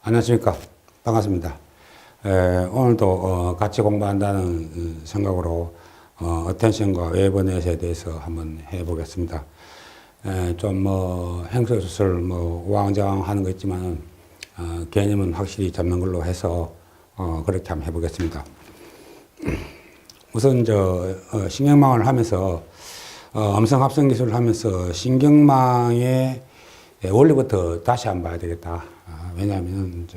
안녕하십니까. 반갑습니다. 오늘도 같이 공부한다는 생각으로 어텐션과 웨이브넷에 대해서 한번 해보겠습니다. 좀 행설수설 우왕좌왕 하는 거 있지만 개념은 확실히 잡는 걸로 해서 그렇게 한번 해보겠습니다. 우선 신경망을 하면서 음성 합성 기술을 하면서 신경망의 원리부터 다시 한번 봐야 되겠다. 왜냐하면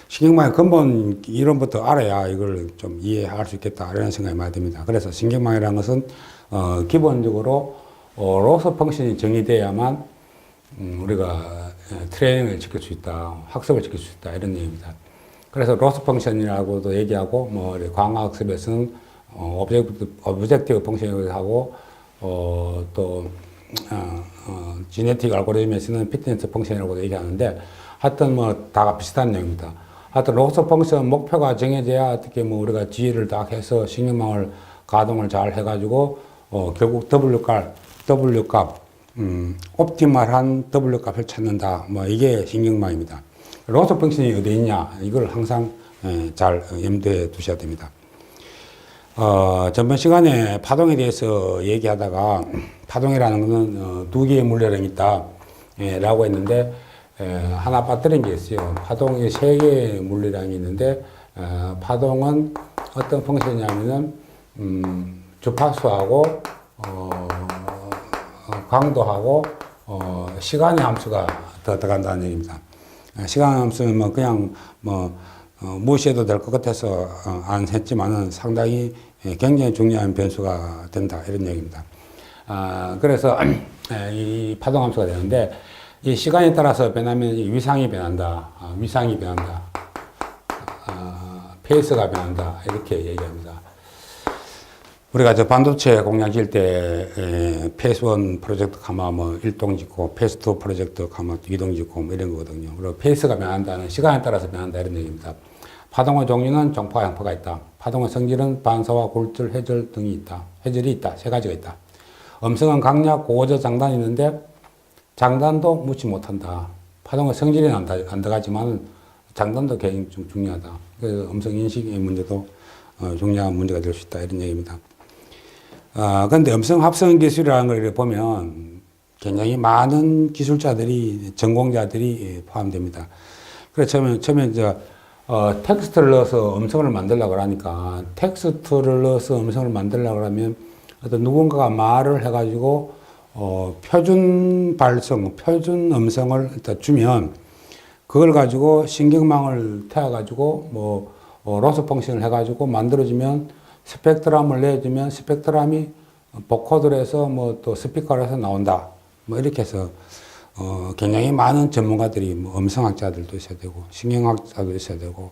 신경망의 근본 이론부터 알아야 이걸 좀 이해할 수 있겠다 이런 생각이 많이 듭니다. 그래서 신경망이라는 것은 기본적으로 로스 펑션이 정의돼야만 우리가 트레이닝을 지킬 수 있다, 학습을 지킬 수 있다 이런 얘기입니다. 그래서 로스 펑션이라고도 얘기하고 광학습에서는 오브젝티브 펑션이라고 하고 또 지네틱 알고리즘에서는 피트니스 펑션이라고 얘기하는데 하여튼 다 비슷한 내용입니다. 하여튼 로스 펑션 목표가 정해져야 어떻게 우리가 지휘를 딱 해서 신경망을 가동을 잘 해가지고 결국 W 값, 옵티멀한 W 값을 찾는다. 이게 신경망입니다. 로스 펑션이 어디 있냐? 이걸 항상 잘 염두에 두셔야 됩니다. 전번 시간에 파동에 대해서 얘기하다가 파동이라는 것은 두 개의 물리량이 있다 라고 했는데 하나 빠뜨린 게 있어요. 파동이 세 개의 물리량이 있는데 파동은 어떤 펑션이냐면은 주파수하고 강도하고 시간의 함수가 더 들어간다는 얘기입니다. 시간 함수는 그냥 무시해도 될 것 같아서 안 했지만은 상당히 굉장히 중요한 변수가 된다 이런 얘기입니다. 그래서 이 파동 함수가 되는데 이 시간에 따라서 변하면 위상이 변한다, 위상이 변한다, 페이스가 변한다 이렇게 얘기합니다. 우리가 반도체 공장 지을 때 페이스 1 프로젝트 가마 일동 짓고 페이스 2 프로젝트 가마 이동 짓고 이런 거거든요. 그리고 페이스가 변한다는 시간에 따라서 변한다 이런 얘기입니다. 파동의 종류는 정파와 양파가 있다. 파동의 성질은 반사와 굴절, 회절 등이 있다. 회절이 있다. 세 가지가 있다. 음성은 강약, 고저저, 장단이 있는데 장단도 묻지 못한다. 파동의 성질이 안 들어가지만 장단도 굉장히 좀 중요하다. 그래서 음성 인식의 문제도 중요한 문제가 될 수 있다 이런 얘기입니다. 그런데 음성 합성 기술이라는 걸 보면 굉장히 많은 기술자들이, 전공자들이 포함됩니다. 그래서 처음에 텍스트를 넣어서 음성을 만들려고 하니까 텍스트를 넣어서 음성을 만들려고 하면 어떤 누군가가 말을 해가지고 표준 발성, 표준 음성을 일단 주면 그걸 가지고 신경망을 태워가지고 로스 펑션을 해가지고 만들어주면 스펙트럼을 내주면 스펙트럼이 보코드를 해서 또 스피커를 해서 나온다. 이렇게 해서 굉장히 많은 전문가들이 음성학자들도 있어야 되고 신경학자도 있어야 되고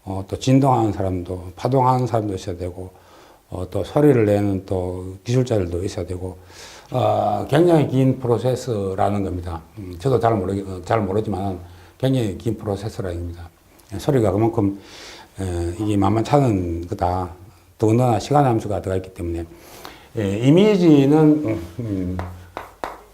또 진동하는 사람도 파동하는 사람도 있어야 되고 또 소리를 내는 또 기술자들도 있어야 되고 굉장히 긴 프로세스라는 겁니다. 저도 잘 모르지만 굉장히 긴 프로세스라는 겁니다. 소리가 그만큼 이게 만만찮은 거다. 더군다나 시간 함수가 들어가 있기 때문에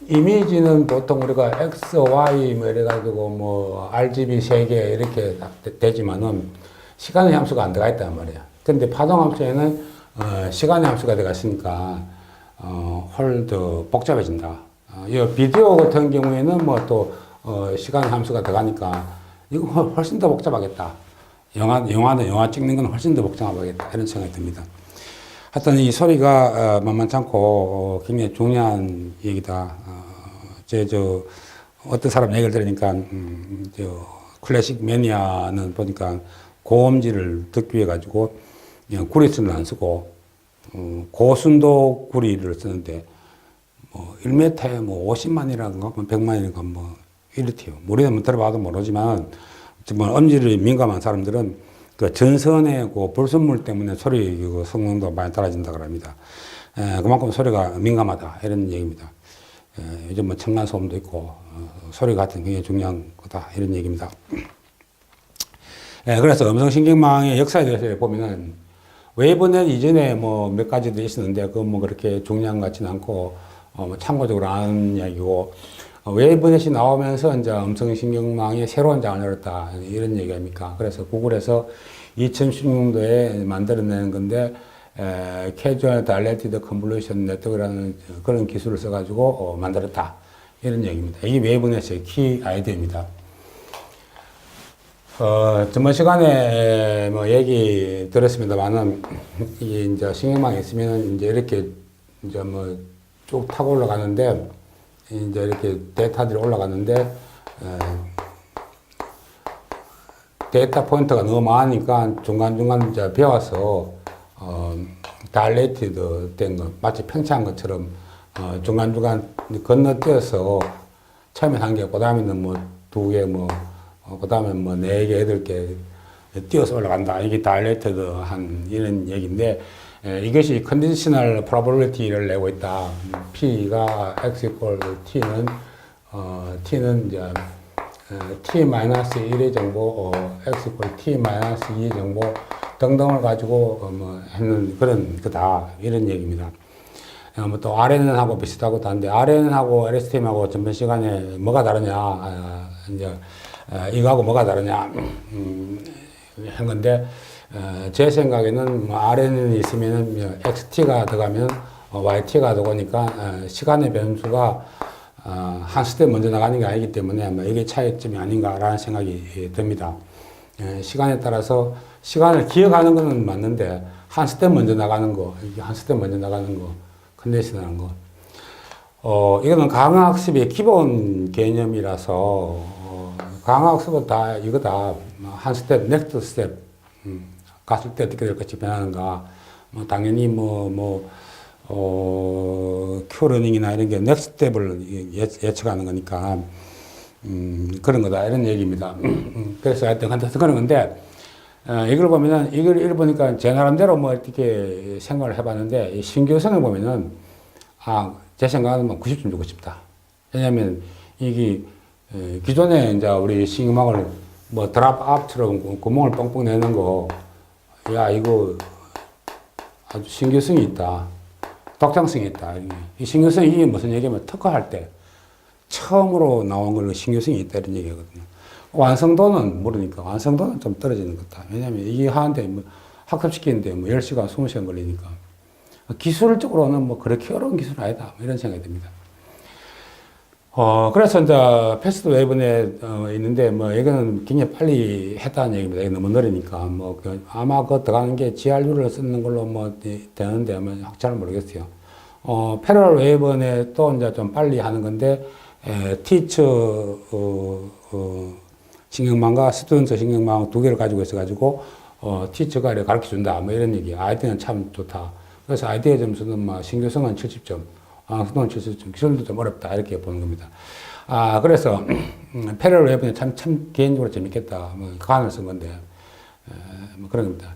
이미지는 보통 우리가 X, Y 이래가지고 RGB 3개 이렇게 되지만은 시간의 함수가 안 들어가 있단 말이에요. 근데 파동 함수에는 시간의 함수가 들어가 있으니까 훨 더 복잡해진다. 이 비디오 같은 경우에는 또 시간의 함수가 들어가니까 이거 훨씬 더 복잡하겠다. 영화 찍는 건 훨씬 더 복잡하겠다. 이런 생각이 듭니다. 하여튼 이 소리가 만만찮고 굉장히 중요한 얘기다. 어떤 사람 얘기를 들으니까 클래식 매니아는 보니까 고음질을 듣기 위해 가지고 구리수를 안 쓰고 고순도 구리를 쓰는데 1m에 50만이라든가 100만이라든가 이렇대요. 우리는 들어봐도 모르지만 정말 음질이 민감한 사람들은 그 전선의 불순물 때문에 소리 성능도 많이 떨어진다고 합니다. 그만큼 소리가 민감하다 이런 얘기입니다. 요즘 층간소음도 있고 소리 같은 굉장히 중요한 거다 이런 얘기입니다. 그래서 음성신경망의 역사에 대해서 보면은 웨이브넷 이전에 몇 가지도 있었는데 그건 그렇게 중요한 것 같지는 않고 참고적으로 아는 이야기고 웨이브넷이 나오면서 이제 음성신경망이 새로운 장을 열었다. 이런 얘기 아닙니까? 그래서 구글에서 2016년도에 만들어내는 건데, 캐주얼 다일레티드 컨볼루션 네트워크라는 그런 기술을 써가지고 만들었다. 이런 얘기입니다. 이게 웨이브넷의 키 아이디어입니다. 저번 시간에 뭐 얘기 들었습니다만은, 이게 이제 신경망이 있으면 이제 이렇게 이제 뭐 쭉 타고 올라가는데, 이제 이렇게 데이터들이 올라가는데, 데이터 포인트가 너무 많으니까 중간중간 이제 배워서, 다일레이티드 된 거, 마치 팽창한 것처럼, 중간중간 건너뛰어서 처음에 한 개, 그 다음에는 뭐 두 개, 뭐, 그 다음에 뭐 네 개, 여덟 개 뛰어서 올라간다. 이게 다일레이티드 한 이런 얘기인데, 이것이 컨디셔널 프로버빌리티를 내고 있다. P가 X equal T는, T는 이제, T-1의 정보, X equal T-2 정보 등등을 가지고, 뭐, 했는 그런 거다. 이런 얘기입니다. 뭐 또 RNN하고 비슷하고도 한데, RNN하고 LSTM하고 전번 시간에 뭐가 다르냐, 이제, 이거하고 뭐가 다르냐, 한 건데, 제 생각에는 뭐 RNN이 있으면은 XT가 들어가면 YT가 들어오니까 시간의 변수가 한 스텝 먼저 나가는 게 아니기 때문에 아마 이게 차이점이 아닌가라는 생각이 듭니다. 시간에 따라서 시간을 기억하는 거는 맞는데 한 스텝 먼저 나가는 거, 한 스텝 먼저 나가는 거, 컨디셔널한 거. 이거는 강화학습의 기본 개념이라서 강화학습은 다 이거다. 한 스텝, 넥스트 스텝. 갔을 때 어떻게 될 것이 변하는가. 뭐, 당연히 큐러닝이나 이런 게 넥스트 스텝을 예측하는 거니까, 그런 거다. 이런 얘기입니다. 그래서 하여튼 그런 건데, 이걸 보면은, 이걸 보니까 제 나름대로 뭐 이렇게 생각을 해봤는데, 이 신규성을 보면은, 제 생각은 뭐 90점 주고 싶다. 왜냐면, 이게, 기존에 이제 우리 신경망을 뭐 드랍 앞처럼 구멍을 뻥뻥 내는 거, 야, 이거 아주 신규성이 있다. 독창성이 있다. 이 신규성이 이게 무슨 얘기냐면 특허할 때 처음으로 나온 걸로 신규성이 있다. 이런 얘기거든요. 완성도는 모르니까 완성도는 좀 떨어지는 것 같다. 왜냐면 이게 하는데 뭐 학습시키는데 뭐 10시간, 20시간 걸리니까. 기술적으로는 뭐 그렇게 어려운 기술은 아니다. 이런 생각이 듭니다. 그래서 이제 패스트 웨이브넷 있는데 뭐 이거는 굉장히 빨리 했다는 얘기입니다. 이게 너무 느리니까 뭐 아마 그 들어가는 게 GRU를 쓰는 걸로 뭐 되는데 뭐 잘 모르겠어요. 패러럴 웨이브넷 또 이제 좀 빨리 하는 건데 티처 신경망과 스튜던트 신경망 두 개를 가지고 있어가지고 티처가 이렇게 가르쳐 준다. 뭐 이런 얘기. 아이디어는 참 좋다. 그래서 아이디어 점수는 뭐 신규성은 70점. 수능 70점, 기술도 좀 어렵다. 이렇게 보는 겁니다. 그래서, 패러럴 웨이브는 참 개인적으로 재밌겠다. 뭐, 간을 쓴 건데, 뭐 그런 겁니다.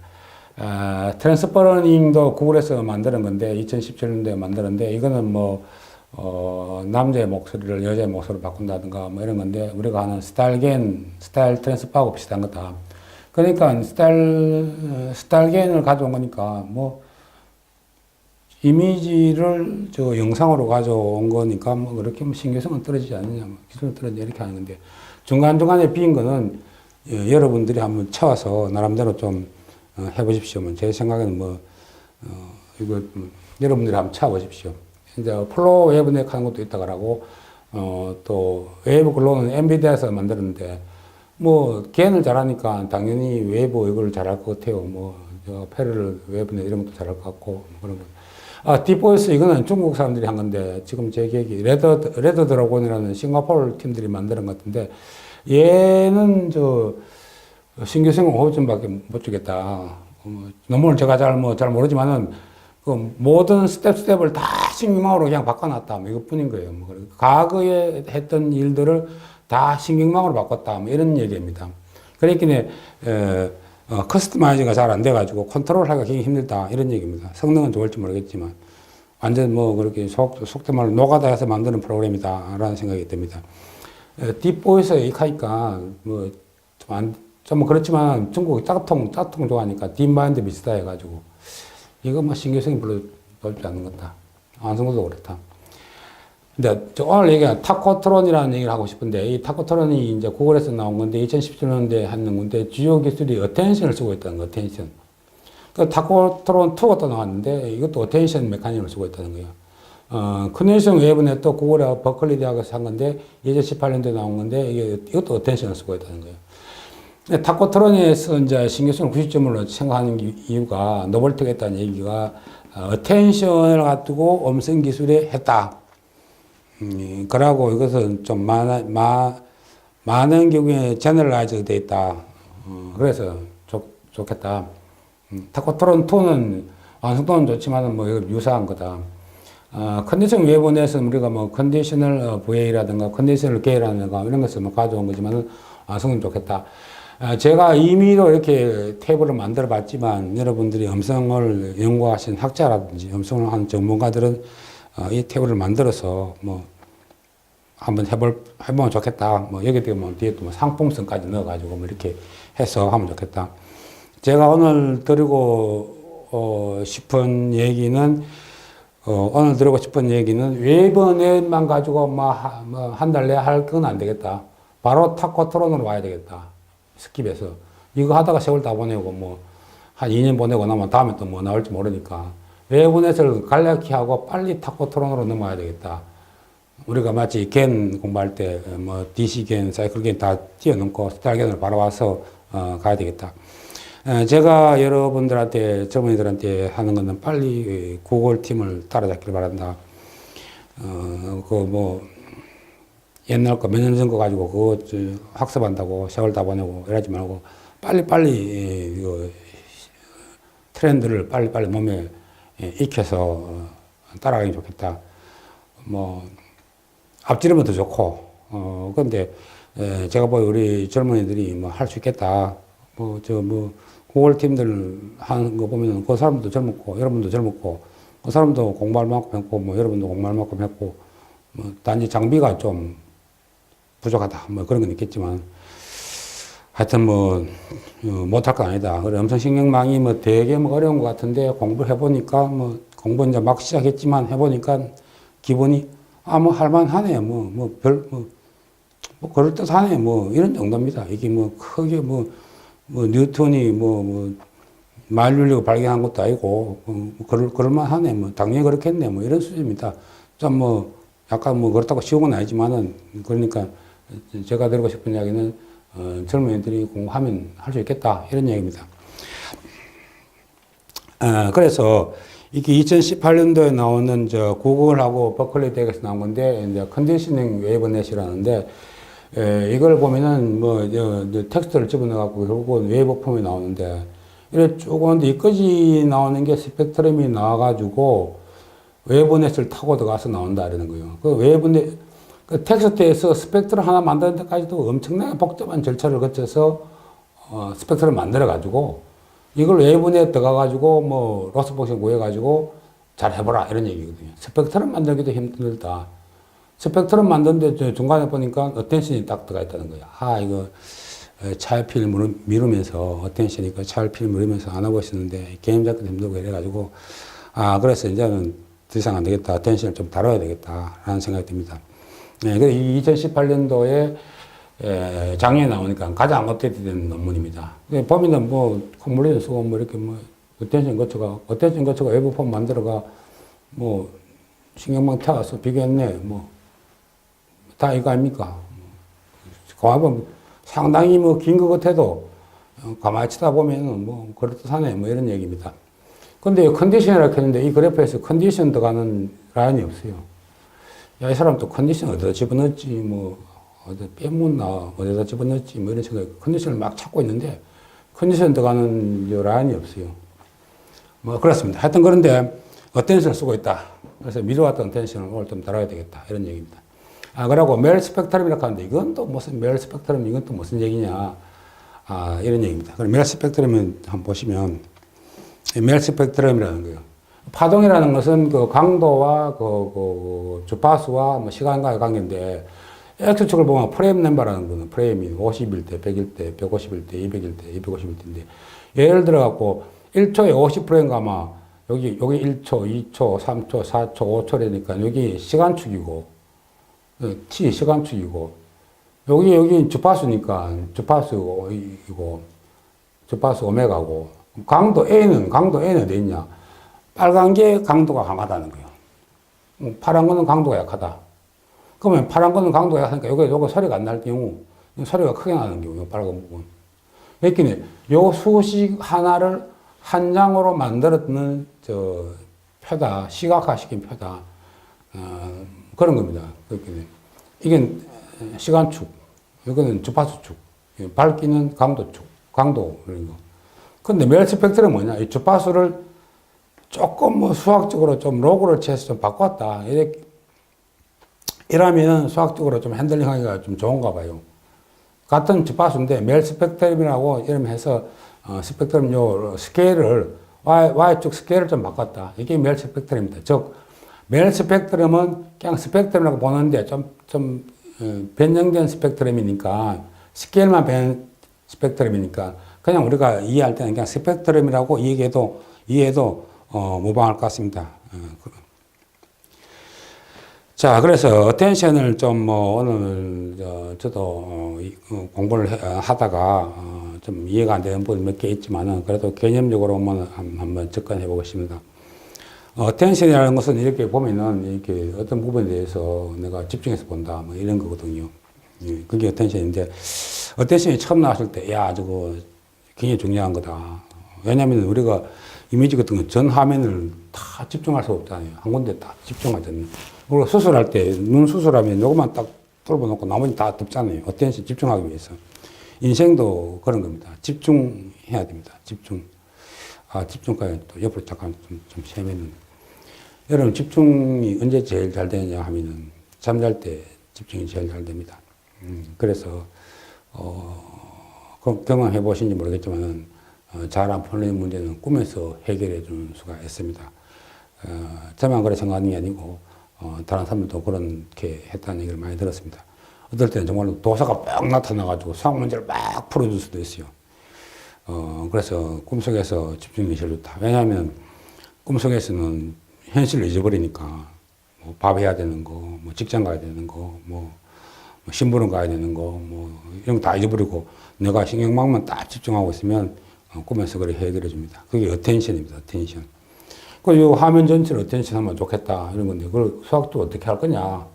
트랜스퍼러닝도 구글에서 만드는 건데, 2017년도에 만드는데, 이거는 뭐, 남자의 목소리를 여자의 목소리로 바꾼다든가, 뭐 이런 건데, 우리가 하는 스타일 트랜스퍼하고 비슷한 거다. 그러니까, 스타일 게인을 가져온 거니까, 뭐, 이미지를 영상으로 가져온 거니까 뭐 그렇게 뭐 신규성은 떨어지지 않느냐, 뭐 기술은 떨어지냐 이렇게 하는 건데 중간중간에 빈 거는 여러분들이 한번 채워서 나름대로 좀 해보십시오. 제 생각에는 뭐 이거 여러분들이 한번 채워보십시오. 이제 플로우 웨이브넷 하는 것도 있다 그러고 또 웨이브 글로우는 엔비디아에서 만들었는데 뭐 걔는 잘하니까 당연히 웨이브 이걸 잘할 것 같아요. 뭐 패러럴 웨이브넷 이런 것도 잘할 것 같고 뭐 그런 거. 딥보이스 이거는 중국 사람들이 한 건데 지금 제 기억이 레드 드래곤이라는 싱가포르 팀들이 만드는 것 같은데 얘는 신규성 5점밖에 못 주겠다. 논문을 제가 잘 모르지만은 그 모든 스텝을 다 신경망으로 그냥 바꿔놨다. 뭐 이것뿐인 거예요. 뭐 과거에 했던 일들을 다 신경망으로 바꿨다. 뭐 이런 얘기입니다. 그러니까 커스터마이징가 잘 안 돼가지고 컨트롤하기가 굉장히 힘들다. 이런 얘기입니다. 성능은 좋을지 모르겠지만 완전 뭐 그렇게 속된 말로 노가다 해서 만드는 프로그램이다. 라는 생각이 듭니다. 딥보이스에 익하니까 뭐 좀 그렇지만 중국이 따통 좋아하니까 딥마인드 비슷하 해가지고 이거 뭐 신규성이 별로 높지 않는 것 같다. 완성도도 그렇다. 근데 오늘 얘기한 타코트론이라는 얘기를 하고 싶은데, 이 타코트론이 이제 구글에서 나온 건데, 2017년도에 하는 건데, 주요 기술이 어텐션을 쓰고 있다는 거, 어텐션. 그 타코트론 2가 또 나왔는데, 이것도 어텐션 메커니즘을 쓰고 있다는 거예요. 컨디션 웨이브는 또 구글하고 버클리 대학에서 한 건데, 2018년도에 나온 건데, 이것도 어텐션을 쓰고 있다는 거예요. 타코트론에서 이제 신규성 90점으로 생각하는 이유가, 노벨트가 했다는 얘기가, 어텐션을 가지고 음성 기술에 했다. 그러고 이것은 좀 많은 경우에 제너럴라이즈 되어 있다. 그래서 좋겠다. 타코트론 2는 완성도는 좋지만 뭐 유사한 거다. 컨디션 웨이브 내에서 우리가 뭐 컨디셔널 VA라든가 컨디셔널 게이라든가 이런 것을 뭐 가져온 거지만 완성은 좋겠다. 제가 임의로 이렇게 탭을 만들어 봤지만 여러분들이 음성을 연구하신 학자라든지 음성을 하는 전문가들은 이 탭을 만들어서 뭐 한번 해보면 좋겠다. 뭐 여기 뭐 뒤에 또 뭐 상품성까지 넣어가지고 뭐 이렇게 해서 하면 좋겠다. 제가 오늘 드리고 싶은 얘기는 웨이브넷만 가지고 뭐 한 달 내에 할 건 안 되겠다. 바로 타코트론으로 와야 되겠다. 스킵해서 이거 하다가 세월 다 보내고 뭐 한 2년 보내고 나면 다음에 또 뭐 나올지 모르니까 웨이브넷을 간략히 하고 빨리 타코트론으로 넘어야 되겠다. 우리가 마치 겐 공부할 때 뭐 DC 겐, 사이클 겐 다 뛰어넘고 스타일 겐으로 바로 와서 가야 되겠다. 제가 여러분들한테 젊은이들한테 하는 거는 빨리 구글 팀을 따라잡기를 바란다. 그 뭐 옛날 거 몇 년 전 거 가지고 그거 학습한다고 세월 다 보내고 이러지 말고 빨리 이거 트렌드를 빨리 몸에 익혀서 따라가기 좋겠다. 뭐 앞지르면 더 좋고 근데 제가 보기 우리 젊은이들이 뭐 할 수 있겠다. 뭐 구글 팀들 하는 거 보면은 그 사람도 젊었고 여러분도 젊었고 그 사람도 공부할 만큼 했고 뭐 여러분도 공부할 만큼 했고 뭐 단지 장비가 좀 부족하다 뭐 그런 건 있겠지만 하여튼 뭐 못할 건 아니다. 그래 음성신경망이 뭐 되게 뭐 어려운 것 같은데 공부를 해보니까 뭐 공부 이제 막 시작했지만 해보니까 기분이 뭐 할만하네 뭐 그럴듯하네 뭐 이런 정도입니다. 이게 뭐 크게 뭐 뉴턴이 만류를 발견한 것도 아니고 그럴만하네 뭐 당연히 그렇겠네 뭐 이런 수준입니다. 좀 뭐 약간 뭐 그렇다고 쉬운 건 아니지만은 그러니까 제가 드리고 싶은 이야기는 젊은이들이 공부하면 할 수 있겠다 이런 얘기입니다. 그래서 이게 2018년도에 나오는 구글하고 버클리 대학에서 나온 건데 이제 컨디셔닝 웨이브넷이라는데 이걸 보면은 텍스트를 집어넣어갖고 결국은 웨이브 폼이 나오는데 이래 쭉 오는데 이까지 나오는 게 스펙트럼이 나와가지고 웨이브넷을 타고 들어가서 나온다 이러는 거예요. 그 웨이브넷 그 텍스트에서 스펙트럼 하나 만드는 데까지도 엄청나게 복잡한 절차를 거쳐서 스펙트럼을 만들어가지고 이걸 웨이브넷 들어가가지고 뭐 로스 펑션 구해가지고 잘 해보라 이런 얘기거든요. 스펙트럼 만들기도 힘들다. 스펙트럼 만드는데 중간에 보니까 어텐션이 딱 들어가 있다는 거예요. 이거 차일피일 미루면서 어텐션이 차일피일 미루면서 안 하고 있었는데 게임 잡기도 힘들고 이래가지고 그래서 이제는 더 이상 안 되겠다. 어텐션을 좀 다뤄야 되겠다라는 생각이 듭니다. 그래서 2018년도에 작년에 나오니까 가장 업데이트된 논문입니다. 보면은 컴플레인 쓰고 이렇게 어텐션 거쳐가 외부 폼 만들어가 신경망 태워서 비교했네 다 이거 아닙니까? 그하고 상당히 긴 것 같아도 가만히 치다 보면은 그럴듯하네 이런 얘기입니다. 근데 컨디션이라고 했는데 이 그래프에서 컨디션 들어가는 라인이 없어요. 이 사람 또 컨디션 어디다 집어넣었지 어디 빼묻나 어디다 집어넣었지 이런 식으로 컨디션을 막 찾고 있는데 컨디션 들어가는 라인이 없어요. 그렇습니다. 하여튼 그런데 어텐션을 쓰고 있다. 그래서 미뤄왔던 어텐션을 오늘 좀 다뤄야 되겠다 이런 얘기입니다. 그러고 멜 스펙트럼이라고 하는데 이건 또 무슨 멜 스펙트럼 이건 또 무슨 얘기냐 이런 얘기입니다. 그럼 멜 스펙트럼을 한번 보시면 멜 스펙트럼이라는 거예요. 파동이라는 것은 그 강도와 그 주파수와 시간과의 관계인데 X축을 보면 프레임 넘버라는 거는 프레임이 50일 때, 100일 때, 150일 때, 200일 때, 250일 때인데 예를 들어 갖고 1초에 50프레임 가면 여기 1초, 2초, 3초, 4초, 5초라니까 여기 시간축이고 T 시간축이고, 여기 주파수니까 주파수이고, 주파수 오메가고, 강도 A는 어디 있냐? 빨간 게 강도가 강하다는 거예요. 파란 거는 강도가 약하다. 그러면 파란 거는 강도가 약하니까 요거 소리가 안 날 경우, 소리가 크게 나는 경우, 요 빨간 부분. 그러니까 요 수식 하나를 한 장으로 만들었는 표다, 시각화시킨 표다. 그런 겁니다. 그러니까 이게 시간축, 이거는 주파수축, 밝기는 강도축, 강도 이런 거. 근데 멜 스펙트럼은 뭐냐? 이 주파수를 조금 뭐 수학적으로 좀 로그를 채서 좀 바꿨다. 이러면 수학적으로 좀 핸들링하기가 좀 좋은가 봐요. 같은 주파수인데 멜 스펙트럼이라고 이름 해서 스펙트럼 요 스케일을 Y축 스케일을 좀 바꿨다. 이게 멜 스펙트럼입니다. 즉 멜 스펙트럼은 그냥 스펙트럼이라고 보는데 좀 변형된 스펙트럼이니까 스케일만 변 스펙트럼이니까 그냥 우리가 이해할 때는 그냥 스펙트럼이라고 이해해도 무방할 것 같습니다. 자, 그래서 어텐션을 좀 오늘 저도 공부를 하다가 좀 이해가 안 되는 부분이 몇 개 있지만은 그래도 개념적으로 한번 접근해 보겠습니다. 어텐션이라는 것은 이렇게 보면은 이렇게 어떤 부분에 대해서 내가 집중해서 본다 뭐 이런 거거든요. 그게 어텐션인데 어텐션이 처음 나왔을 때 야, 저거 굉장히 중요한 거다. 왜냐하면 우리가 이미지 같은 건 전 화면을 다 집중할 수 없잖아요. 한 군데 딱 집중하잖아요. 우리가 수술할 때 눈 수술하면 요것만 딱 뚫어놓고 나머지 다 덮잖아요. 어텐션 집중하기 위해서. 인생도 그런 겁니다. 집중해야 됩니다. 집중. 집중까지 또 옆으로 잠깐 좀 세면은. 여러분 집중이 언제 제일 잘 되느냐 하면은 잠잘 때 집중이 제일 잘 됩니다. 그래서 경험해 보신지 모르겠지만은 잘 안 풀리는 문제는 꿈에서 해결해 주는 수가 있습니다. 저만 그래 생각하는 게 아니고 다른 사람들도 그렇게 했다는 얘기를 많이 들었습니다. 어떨 때는 정말로 도사가 빡 나타나가지고 수학 문제를 막 풀어줄 수도 있어요. 그래서 꿈속에서 집중이 제일 좋다. 왜냐하면 꿈속에서는 현실을 잊어버리니까 뭐 밥 해야 되는 거, 뭐 직장 가야 되는 거, 뭐 신부름 가야 되는 거, 뭐 이런 거 다 잊어버리고 내가 신경망만 딱 집중하고 있으면 꿈에서 그렇게 해결해 줍니다. 그게 어텐션입니다. 어텐션. 그리고 화면 전체를 어텐션 하면 좋겠다 이런 건데 그걸 수학도 어떻게 할 거냐?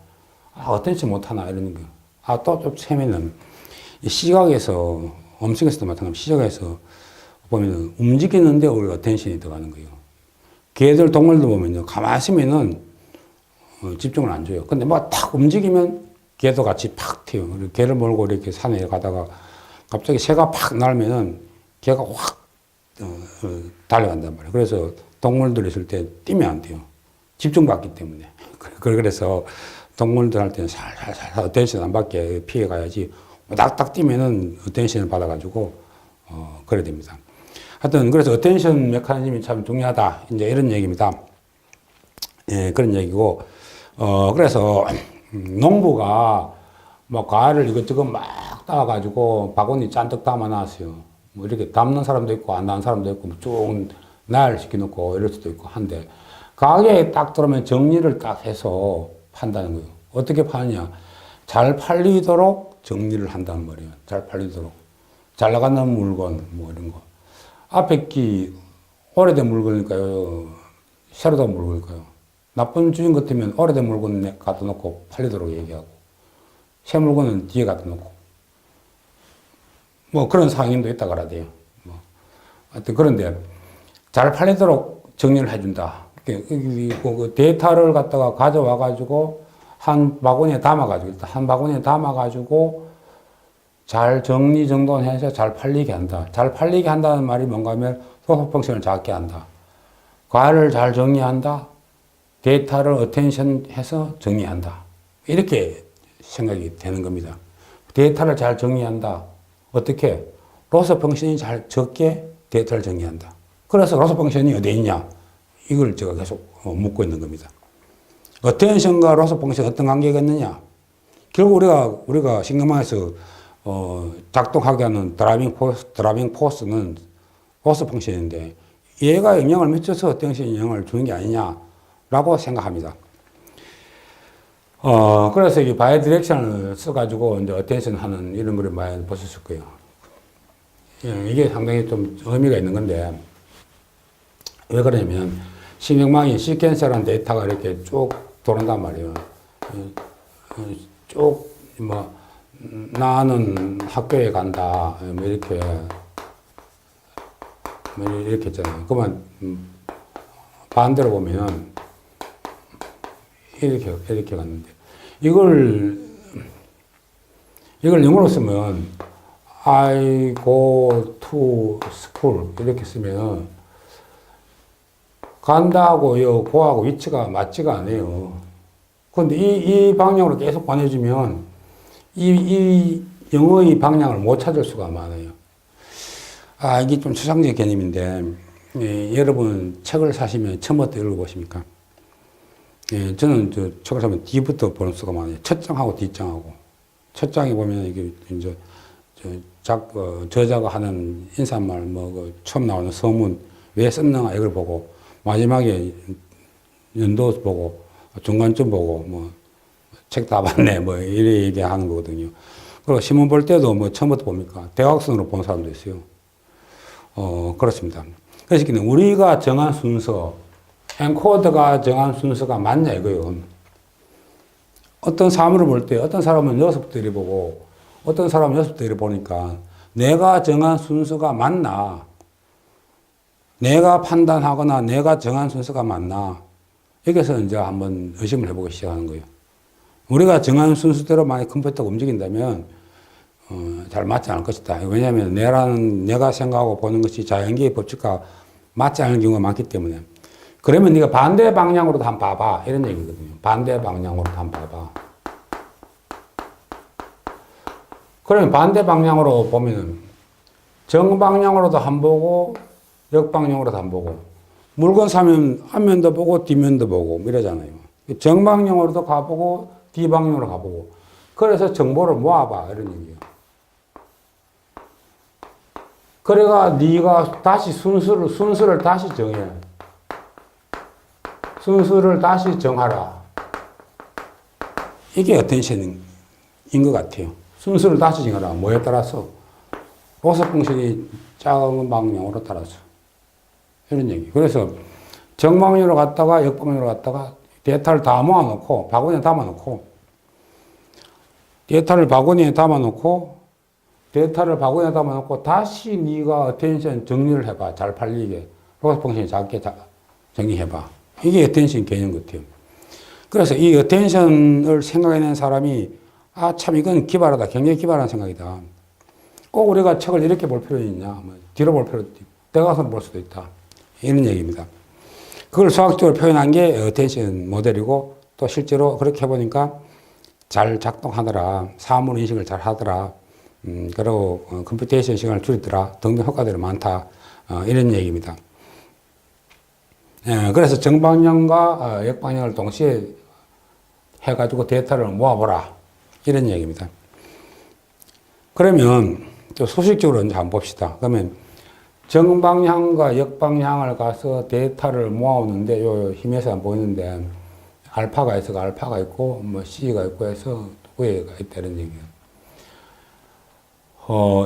어텐션 못 하나 이러는 거. 또 좀 세면은 시각에서 음성에서도 마찬가지. 시각에서 보면은 움직이는데 우리가 어텐션이 들어가는 거예요. 개들 동물들 보면요 가만히 있으면은 집중을 안 줘요. 근데 뭐 딱 움직이면 개도 같이 팍 튀어요. 개를 몰고 이렇게 산에 가다가 갑자기 새가 팍 날면은 개가 확 달려간단 말이에요. 그래서 동물들 있을 때 뛰면 안 돼요. 집중받기 때문에. 그래서 동물들 할 때는 살살살 어텐션 안 받게 피해 가야지. 딱딱 뛰면은 어텐션을 받아가지고 그래야 됩니다. 하여튼 그래서 어텐션 메커니즘이 참 중요하다. 이제 이런 얘기입니다. 예, 그런 얘기고 그래서 농부가 뭐 과일을 이것저것 막 따가지고 바구니 잔뜩 담아놨어요. 뭐 이렇게 담는 사람도 있고 안 담는 사람도 있고 쭉 나열시켜 놓고 이럴 수도 있고 한데 가게에 딱 들어오면 정리를 딱 해서 판다는 거예요. 어떻게 파느냐? 잘 팔리도록 정리를 한다는 말이에요. 잘 팔리도록. 잘 나가는 물건 뭐 이런 거. 앞에 끼 오래된 물건일까요? 새로 된 물건일까요? 나쁜 주인 같으면 오래된 물건 갖다 놓고 팔리도록 얘기하고 새 물건은 뒤에 갖다 놓고 뭐 그런 상인도 있다 그래야 돼요. 뭐 하여튼 그런데 잘 팔리도록 정리를 해준다. 그 데이터를 갖다가 가져와 가지고 한 바구니에 담아가지고 일단 한 바구니에 담아가지고 잘 정리정돈해서 잘 팔리게 한다. 잘 팔리게 한다는 말이 뭔가 하면 소속 펑션을 작게 한다. 과를 잘 정리한다. 데이터를 어텐션해서 정리한다. 이렇게 생각이 되는 겁니다. 데이터를 잘 정리한다. 어떻게? 로스 펑션이 잘 적게 데이터를 정리한다. 그래서 로스 펑션이 어디에 있냐? 이걸 제가 계속 묻고 있는 겁니다. 어텐션과 로스 펑션 어떤 관계가 있느냐? 결국 우리가 신경망에서 작동하게 하는 드라이빙 포스는 로스 펑션인데 얘가 영향을 미쳐서 어텐션이 영향을 주는 게 아니냐라고 생각합니다. 그래서 이 바이 디렉션을 써가지고 이제 어텐션 하는 이런 거를 많이 보셨을 거예요. 예, 이게 상당히 좀 의미가 있는 건데, 왜 그러냐면, 신경망이 시퀀서라는 데이터가 이렇게 쭉 도는단 말이에요. 쭉, 뭐, 나는 학교에 간다. 뭐 이렇게, 뭐 이렇게 있잖아요. 그러면, 반대로 보면, 이렇게 갔는데, 이걸 영어로 쓰면, I go to school. 이렇게 쓰면, 간다하고, 고하고 위치가 맞지가 않아요. 근데 이 방향으로 계속 보내주면, 이 영어의 방향을 못 찾을 수가 많아요. 이게 좀 추상적 개념인데, 여러분 책을 사시면 처음부터 읽어보십니까? 저는 책을 사면 뒤부터 보는 수가 많아요. 첫 장하고 뒷장하고. 첫 장에 보면 이게 이제 저자가 하는 인사말, 처음 나오는 서문, 왜 썼는가 이걸 보고, 마지막에 연도 보고, 중간쯤 보고, 책 다 봤네, 이래 얘기하는 거거든요. 그리고 신문 볼 때도 처음부터 봅니까? 대각선으로 본 사람도 있어요. 그렇습니다. 그래서 우리가 정한 순서, 엔코더가 정한 순서가 맞냐 이거요. 어떤 사물을 볼 때 어떤 사람은 6부터 이리 보고 어떤 사람은 6부터 이리 보니까 내가 정한 순서가 맞나? 내가 판단하거나 내가 정한 순서가 맞나? 여기서 이제 한번 의심을 해보기 시작하는 거예요. 우리가 정한 순서대로 만약 컴퓨터가 움직인다면 잘 맞지 않을 것이다. 왜냐하면 내가 생각하고 보는 것이 자연계의 법칙과 맞지 않는 경우가 많기 때문에. 그러면 네가 반대 방향으로도 한번 봐봐. 이런 얘기거든요. 반대 방향으로도 한번 봐봐. 그러면 반대 방향으로 보면은 정방향으로도 한 보고 역방향으로도 한 보고 물건 사면 앞면도 보고 뒷면도 보고 이러잖아요. 정방향으로도 가보고 뒤방향으로 가보고 그래서 정보를 모아봐 이런 얘기예요. 그래가 네가 다시 순서를 다시 정해. 순서를 다시 정하라. 이게 어텐션인 것 같아요. 순서를 다시 정하라. 뭐에 따라서? 보석 방식이 작은 방향으로 따라서. 이런 얘기. 그래서 정방향으로 갔다가 역방향으로 갔다가 데이터를 다 모아놓고 바구니에 담아놓고 데이터를 바구니에 담아놓고 다시 네가 어텐션 정리를 해봐. 잘 팔리게. 보석 방식이 작게 정리해봐. 이게 어텐션 개념 같아요. 그래서 이 어텐션을 생각해낸 사람이 참 이건 기발하다. 굉장히 기발한 생각이다. 꼭 우리가 책을 이렇게 볼 필요 있냐. 뒤로 볼 필요도 있고 대각선 볼 수도 있다. 이런 얘기입니다. 그걸 수학적으로 표현한 게 어텐션 모델이고 또 실제로 그렇게 해보니까 잘 작동하더라. 사물 인식을 잘 하더라. 그리고 컴퓨테이션 시간을 줄이더라. 등등 효과들이 많다. 이런 얘기입니다. 그래서 정방향과 역방향을 동시에 해가지고 데이터를 모아보라. 이런 얘기입니다. 그러면 또 소식적으로 이제 한번 봅시다. 그러면 정방향과 역방향을 가서 데이터를 모아오는데 요 힘에서 안 보이는데 알파가 있고 C가 있고 해서 위에가 있다 이런 얘기예요.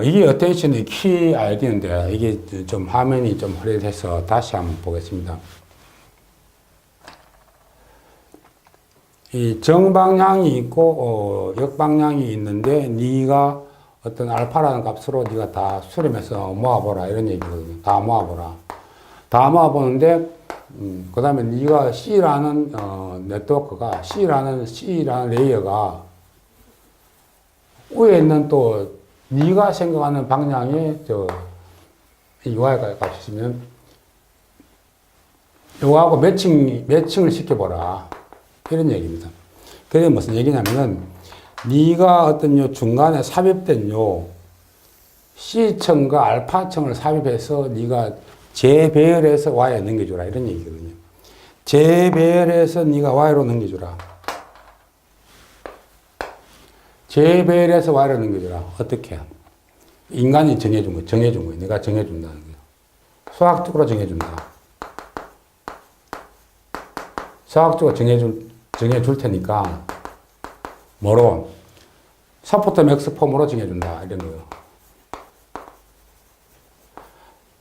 이게 어텐션의 키 아이디어인데 이게 좀 화면이 좀 흐릿해서 다시 한번 보겠습니다. 이 정방향이 있고 역방향이 있는데 네가 어떤 알파라는 값으로 네가 다 수렴해서 모아보라 이런 얘기거든요. 다 모아보라. 다 모아보는데 그 다음에 네가 C라는 네트워크가 C라는 레이어가 위에 있는 또 네가 생각하는 방향의 UI 값이 있으면 요거하고 매칭을 시켜보라. 이런 얘기입니다. 그게 무슨 얘기냐면은 네가 어떤 요 중간에 삽입된 요 C층과 알파층을 삽입해서 네가 재배열해서 Y에 넘겨주라 이런 얘기거든요. 재배열해서 네가 Y로 넘겨주라. 재배열해서 Y로 넘겨주라. 어떻게? 인간이 정해준 거예요. 내가 정해준다는 거예요. 수학적으로 정해준다. 수학적으로 정해줄 테니까 뭐로? 서포트 맥스 폼으로 정해준다. 이런 거요.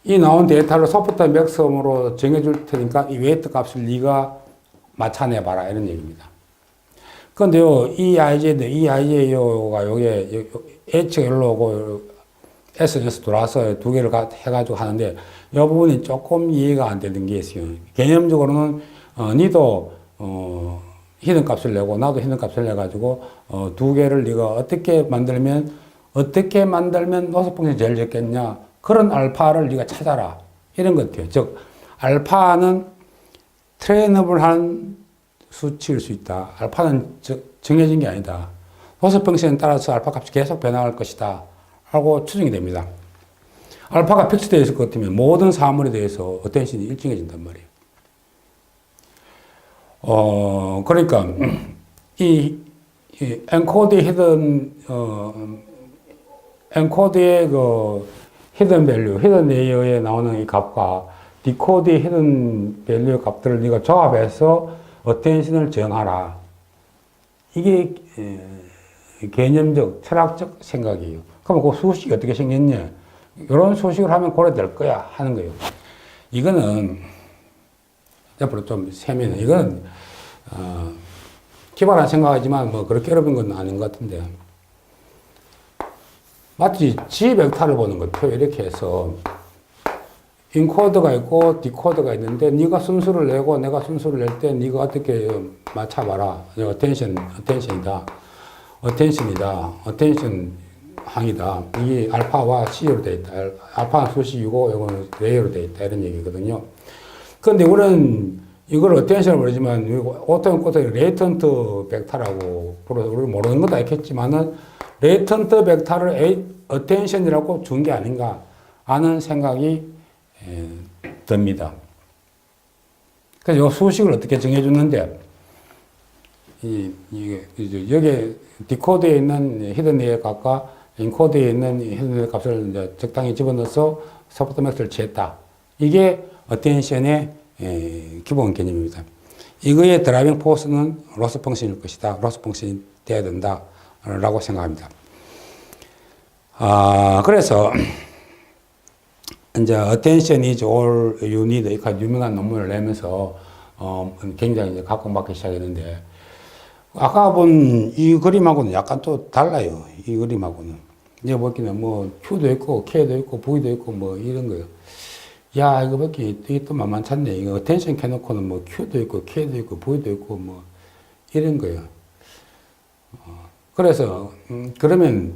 이 나온 데이터를 서포트 맥스 폼으로 정해줄 테니까 이 웨이트 값을 네가 맞춰내봐라. 이런 얘기입니다. 그런데요, EIJ가 요게 H가 일로 오고 S에서 돌아서 두 개를 해가지고 하는데 이 부분이 조금 이해가 안 되는 게 있어요. 개념적으로는 니도 히든 값을 내고 나도 히든 값을 내가지고 두 개를 네가 어떻게 만들면 로스 펑션이 제일 적겠냐, 그런 알파를 네가 찾아라, 이런 것 같아요. 즉 알파는 트레이너블한 수치일 수 있다. 알파는 정해진 게 아니다. 로스 펑션에 따라서 알파 값이 계속 변화할 것이다 하고 추정이 됩니다. 알파가 픽스되어 있을 것 같으면 모든 사물에 대해서 어텐션이 일정해진단 말이에요. 그러니까 이 엔코드 엔코드의 그 히든 밸류, 히든 레이어에 나오는 이 값과 디코드의 히든 밸류 값들을 네가 조합해서 어텐션을 정하라. 이게 개념적, 철학적 생각이에요. 그럼 그 수식이 어떻게 생겼냐? 이런 수식을 하면 고려될 거야 하는 거예요. 이거는 옆으로 좀 세면 이건 기발한 생각이지만 뭐 그렇게 어려운 건 아닌 것 같은데, 마치 G 벡터를 보는 거예요. 이렇게 해서 인코드가 있고 디코드가 있는데 네가 순수를 내고 내가 순수를 낼 때 네가 어떻게 맞춰봐라. 어텐션이다. 어텐션 항이다. 이게 알파와 C로 되어 있다. 알파는 수식이고 이거는 레이어로 되어 있다. 이런 얘기거든요. 그런데 우리는 이걸 어텐션을 부르지만 오토엔코드의 레이턴트 벡터라고 불러서 우리가 모르는 것도 있겠지만은 레이턴트 벡터를 어텐션이라고 준 게 아닌가 하는 생각이 듭니다. 그래서 이 수식을 어떻게 정해줬는데, 여기 디코드에 있는 히든 레이어 값과 인코드에 있는 히든 레이어 값을 이제 적당히 집어넣어서 서포트 맥스를 취했다. 이게 어텐션의 기본 개념입니다. 이거의 드라이빙 포스는 로스 펑션일 것이다. 로스 펑션이 돼야 된다. 라고 생각합니다. 그래서 이제 attention is all you need 이렇게 유명한 논문을 내면서 굉장히 이제 각광받기 시작했는데, 아까 본 이 그림하고는 약간 또 달라요. 이 그림하고는 이제 보기는 뭐 Q도 있고 K도 있고 V도 있고 뭐 이런 거요. 야, 이거 밖에 이게 또 만만찮네. 이거 attention 켜놓고는 뭐 Q도 있고 K도 있고 V도 있고 뭐 이런 거요. 그래서 그러면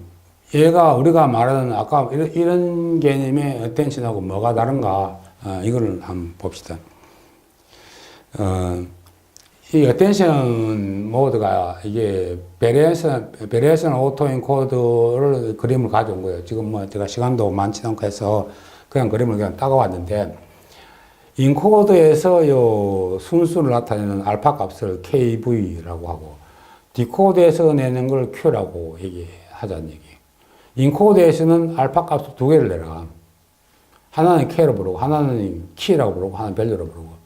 얘가 우리가 말하는 아까 이런 개념의 attention하고 뭐가 다른가, 이걸 한번 봅시다. 이 attention 모드가 이게 베리에이션 오토 엔코드를 그림을 가져온 거예요. 지금 뭐 제가 시간도 많지 않고 해서 그냥 그림을 그냥 따가왔는데, 인코드에서 요 순수를 나타내는 알파 값을 KV라고 하고, 디코드에서 내는 걸 Q라고 얘기하자는 얘기예요. 인코드에서는 알파 값을 두 개를 내라. 하나는 K로 부르고, 하나는 키라고 부르고, 하나는 밸류로 부르고.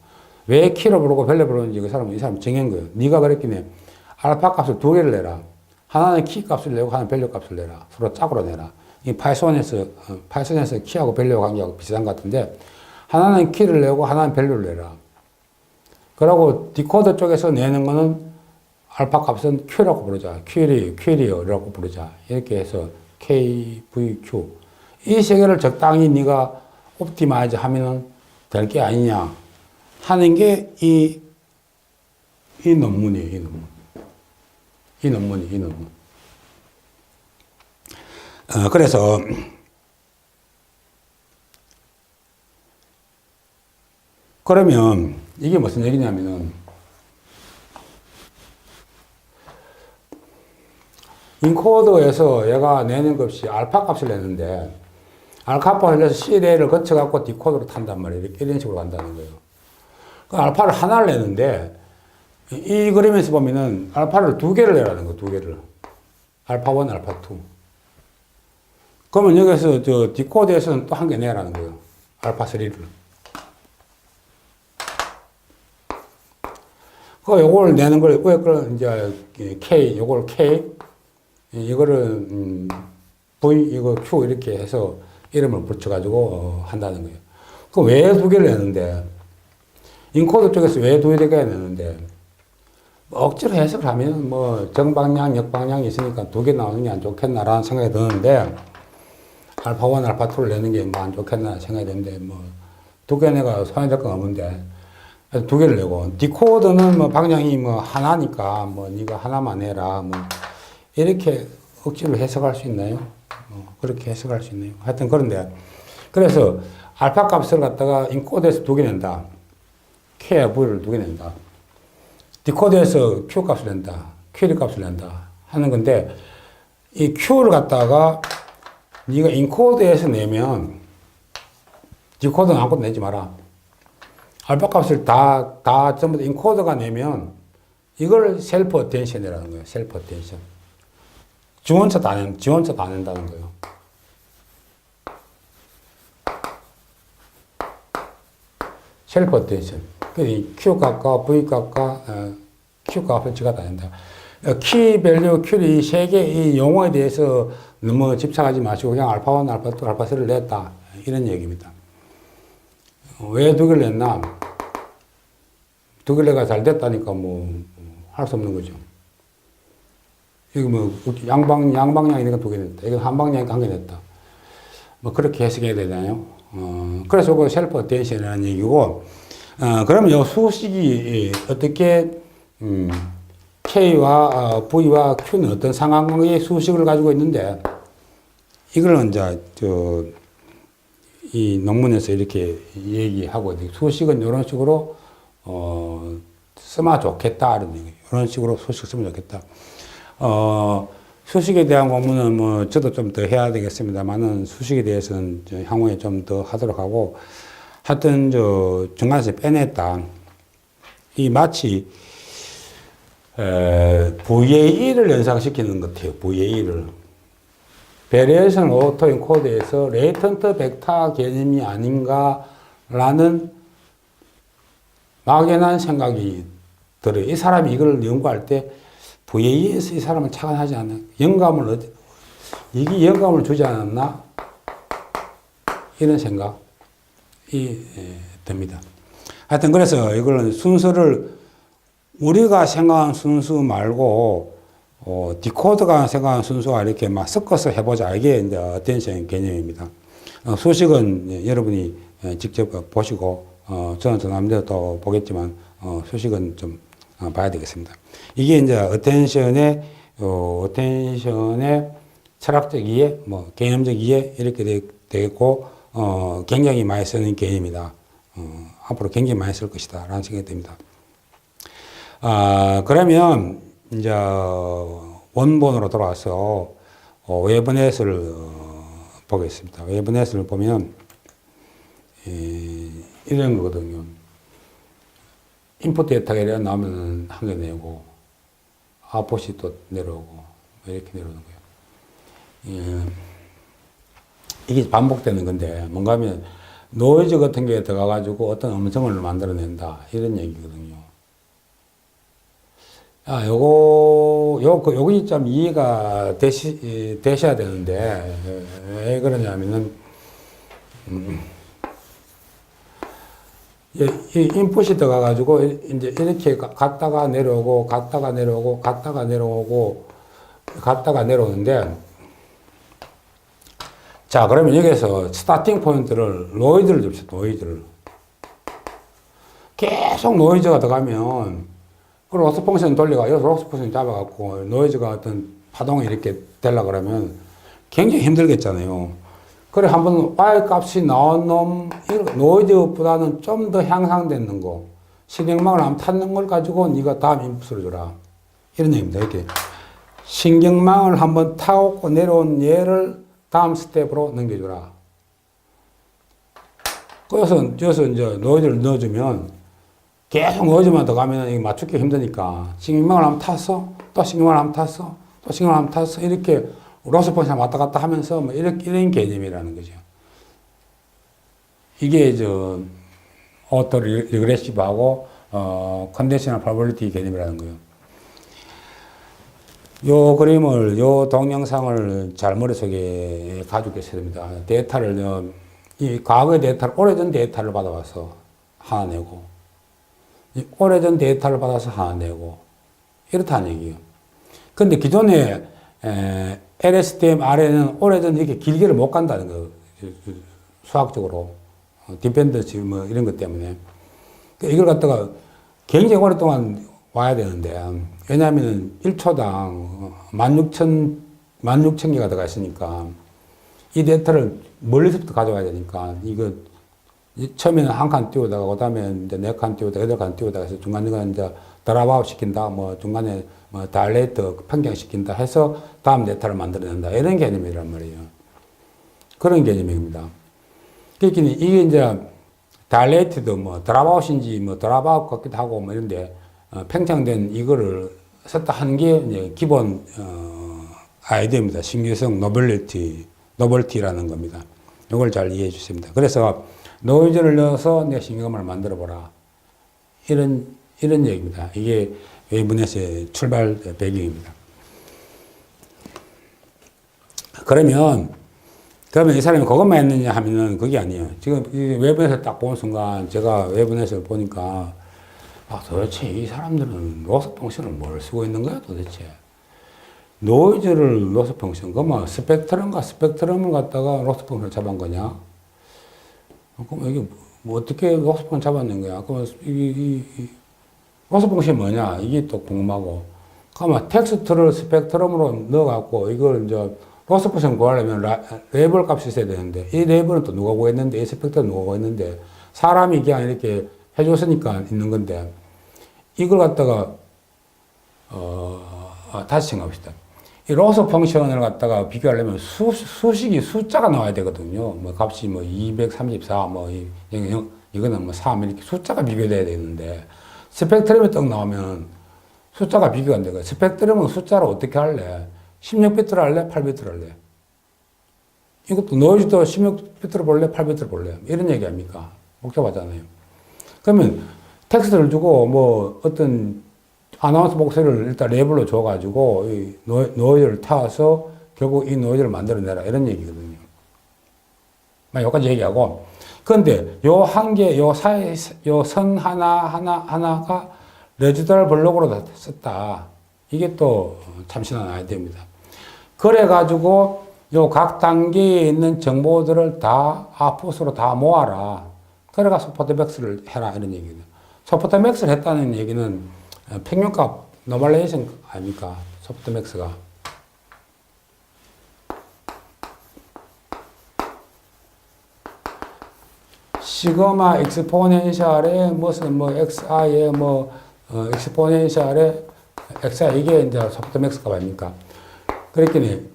왜 키로 부르고 밸류로 부르는지 이 사람 정한 거예요. 네가 그랬긴 해. 알파 값을 두 개를 내라. 하나는 키 값을 내고, 하나는 밸류 값을 내라. 서로 짝으로 내라. 이 파이썬에서 키하고 밸류 관계하고 비슷한 것 같은데, 하나는 키를 내고, 하나는 밸류를 내라. 그리고 디코더 쪽에서 내는 거는 알파 값은 Q라고 부르자. 퀴리어라고 부르자. 이렇게 해서 K, V, Q. 이 세 개를 적당히 네가 옵티마이즈 하면은 될 게 아니냐 하는 게 이 논문이에요. 이 논문. 그래서 그러면 이게 무슨 얘기냐면은, 인코더에서 얘가 내는 값이 알파 값을 내는데, 알파 값을 내서 C레이를 거쳐갖고 디코더로 탄단 말이에요. 이런 식으로 간다는 거예요. 그 알파를 하나를 내는데, 이 그림에서 보면은 알파를 두 개를 내라는 거예요. 두 개를. 알파 1, 알파 2. 그러면 여기서 디코더에서는 또 한 개 내라는 거예요. 알파 3를. 요걸 내는 걸, 왜, 그, 이제, K, 요걸 K, 이거를, V, 이거 Q 이렇게 해서 이름을 붙여가지고, 한다는 거예요. 그 왜 두 개를 내는데, 인코더 쪽에서 왜 두 개가 내는데, 억지로 해석을 하면 뭐 정방향, 역방향이 있으니까 두 개 나오는 게 안 좋겠나라는 생각이 드는데, 알파1, 알파2를 내는 게 뭐 안 좋겠나 생각이 드는데, 뭐, 두 개 내가 손해될 건 없는데, 두 개를 내고, 디코더는 뭐 방향이 뭐 하나니까, 뭐, 네가 하나만 해라, 뭐, 이렇게 억지로 해석할 수 있나요? 그렇게 해석할 수 있나요? 하여튼 그런데, 그래서 알파 값을 갖다가 인코더에서 두 개 낸다. K와 V를 두 개 낸다. 디코더에서 Q 값을 낸다. QD 값을 낸다. 하는 건데, 이 Q를 갖다가 네가 인코더에서 내면, 디코더는 아무것도 내지 마라. 알파 값을 다 전부 다 인코더가 내면, 이걸 셀프 어텐션이라는 거예요. 셀프 어텐션. 지원차도 안 낸다는 거예요. 셀프 어텐션. Q 값과 V 값과 Q 값을 지가 다 낸다. 키 밸류, 큐리 세 개 이 용어에 대해서 너무 집착하지 마시고 그냥 알파1, 알파2, 알파3를 냈다. 이런 얘기입니다. 왜 두 개를 냈나? 두 개를 내가 잘 됐다니까 뭐 할 수 없는 거죠. 이거 뭐 양방향이니까 두 개 냈다. 이건 한방향이니까 한 개 냈다. 뭐 그렇게 해석해야 되잖아요. 그래서 그 셀프 어텐션이라는 얘기고, 그러면 이 수식이 어떻게 K와 V와 Q는 어떤 상황의 수식을 가지고 있는데, 이걸 이제 이 논문에서 이렇게 얘기하고, 수식은 이런 식으로 쓰면 좋겠다 이런 얘기. 이런 식으로 수식 쓰면 좋겠다. 수식에 대한 공부는 뭐 저도 좀 더 해야 되겠습니다만은 수식에 대해서는 향후에 좀 더 하도록 하고, 하여튼 중간에서 빼냈다. 이 마치 VA1을 연상시키는 것 같아요. VA1을. 베리에이션 오토엔코드에서 레이턴트 벡터 개념이 아닌가라는 막연한 생각이 들어요. 이 사람이 이걸 연구할 때 VA에서 이 사람을 착안하지 않나? 이게 영감을 주지 않았나? 이런 생각이 듭니다. 하여튼 그래서 이걸 순서를 우리가 생각한 순수 말고 디코더가 생각한 순수와 이렇게 막 섞어서 해보자. 이게 이제 어텐션 개념입니다. 수식은 여러분이 직접 보시고 저는 저 나름대로 또 보겠지만 수식은 좀 봐야 되겠습니다. 이게 이제 어텐션의 철학적 이해, 뭐 개념적 이해 이렇게 되겠고 굉장히 많이 쓰는 개념이다. 앞으로 굉장히 많이 쓸 것이다라는 생각이 듭니다. 그러면 이제 원본으로 돌아와서 웨브넷을 보겠습니다. 웨브넷을 보면 이런 거거든요. 인풋 데이터가 이렇게 나오면 한 개 내고 아웃풋이 또 내려오고 이렇게 내려오는 거예요. 이게 반복되는 건데 뭔가 하면 노이즈 같은 게 들어가가지고 어떤 음성을 만들어낸다 이런 얘기거든요. 요거 좀 이해가 되셔야 되는데, 왜 그러냐면은, 이 인풋이 들어가가지고, 이제 이렇게 갔다가 내려오고, 갔다가 내려오고, 갔다가 내려오고, 갔다가 내려오는데, 자, 그러면 여기서 스타팅 포인트를, 노이즈를 줍시다, 노이즈를. 계속 노이즈가 들어가면, 그 로스 펑션 돌려가, 여기서 로스 펑션 잡아갖고, 노이즈가 어떤 파동이 이렇게 되려고 그러면 굉장히 힘들겠잖아요. 그래, 한번 Y 값이 나온 노이즈보다는 좀 더 향상되는 거, 신경망을 한번 탔는 걸 가지고 네가 다음 인풋을 줘라. 이런 얘기입니다. 이렇게. 신경망을 한번 타고 내려온 얘를 다음 스텝으로 넘겨주라. 그래서 이제 노이즈를 넣어주면 계속 노이즈만 더 가면 맞추기 힘드니까 신경망을 한번 탔어, 또 신경망을 한번 탔어, 또 신경망을 한번 탔어. 이렇게 로스 펑션 왔다 갔다 하면서 뭐 이런 개념이라는 거죠. 이게 오토 리그레시브하고 컨디셔널 프로버빌리티 개념이라는 거예요. 요 그림을, 요 동영상을 잘 머릿속에 가지고 계셔야 됩니다. 데이터를, 이 과거의 데이터를, 오래전 데이터를 받아와서 하나 내고, 이 오래전 데이터를 받아서 하나 내고, 이렇다는 얘기예요. 근데 기존에, LSTM 아래는 오래전 이렇게 길게를 못 간다는 거예요. 수학적으로. 디펜던시 뭐 이런 것 때문에. 이걸 갖다가 굉장히 오랫동안 와야 되는데, 왜냐하면 1초당 16,000개가 들어가 있으니까, 이 데이터를 멀리서부터 가져와야 되니까, 이거, 처음에는 한 칸 띄우다가, 그 다음에 이제 4칸 띄우다가, 8칸 띄우다가 해서 중간중간 이제 드랍아웃 시킨다, 뭐 중간에 뭐 다일레이트 변경시킨다 해서 다음 데이터를 만들어낸다. 이런 개념이란 말이에요. 그런 개념입니다. 그러니까 이게 이제 다일레이트도 뭐 드랍아웃인지 뭐 드랍아웃 같기도 하고 뭐 이런데, 팽창된 이거를 썼다 하는 게 이제 기본 아이디어입니다. 신규성 노벨티라는 겁니다. 이걸 잘 이해해 주십니다. 그래서 노이즈를 넣어서 내 신경음을 만들어 보라. 이런 얘기입니다. 이게 웨이브넷의 출발 배경입니다. 그러면 이 사람이 그것만 했느냐 하면은 그게 아니에요. 지금 웨이브넷을 딱 보는 순간 제가 웨이브넷을 보니까 도대체 이 사람들은 로스 펑션을 뭘 쓰고 있는 거야, 도대체? 노이즈를 로스 펑션, 그러면 스펙트럼을 갖다가 로스 펑션을 잡은 거냐? 그럼 이게 뭐 어떻게 로스 펑션 잡았는 거야? 그러면 이 로스 펑션이 뭐냐? 이게 또 궁금하고. 그러면 텍스트를 스펙트럼으로 넣어갖고 이걸 이제 로스 펑션 구하려면 레이블 값이 있어야 되는데, 이 레이블은 또 누가 구했는데, 이 스펙트럼은 누가 구했는데, 사람이 그냥 이렇게 해줬으니까 있는 건데, 이걸 갖다가, 다시 생각합시다. 이 로스 펑션을 갖다가 비교하려면 수식이 숫자가 나와야 되거든요. 뭐 값이 뭐 234, 뭐, 이거는 뭐 3, 이렇게 숫자가 비교돼야 되는데, 스펙트럼이 딱 나오면 숫자가 비교가 안 되고, 스펙트럼은 숫자를 어떻게 할래? 16비트를 할래? 8비트를 할래? 이것도 노이즈도 16비트를 볼래? 8비트를 볼래? 이런 얘기 아닙니까? 복잡하잖아요. 그러면 텍스트를 주고 뭐 어떤 아나운서 목소리를 일단 레이블로 줘가지고 이 노이즈를 타서 결국 이 노이즈를 만들어내라 이런 얘기거든요. 여기까지 얘기하고, 그런데 요 한 개, 요 선 하나가 레지더럴 블록으로 썼다. 이게 또 참신한 아이디어입니다. 그래가지고 요 각 단계에 있는 정보들을 다 아웃풋으로 다 모아라. 그래가 소프트맥스를 해라 이런 얘기거든요. 소프트맥스를 했다는 얘기는 평균값 노멀레이션 아닙니까? 소프트맥스가. 시그마 익스포넨셜에 무슨 뭐 xi에 뭐 익스포넨셜에 xi 이게 이제 소프트맥스 값 아닙니까? 그랬더니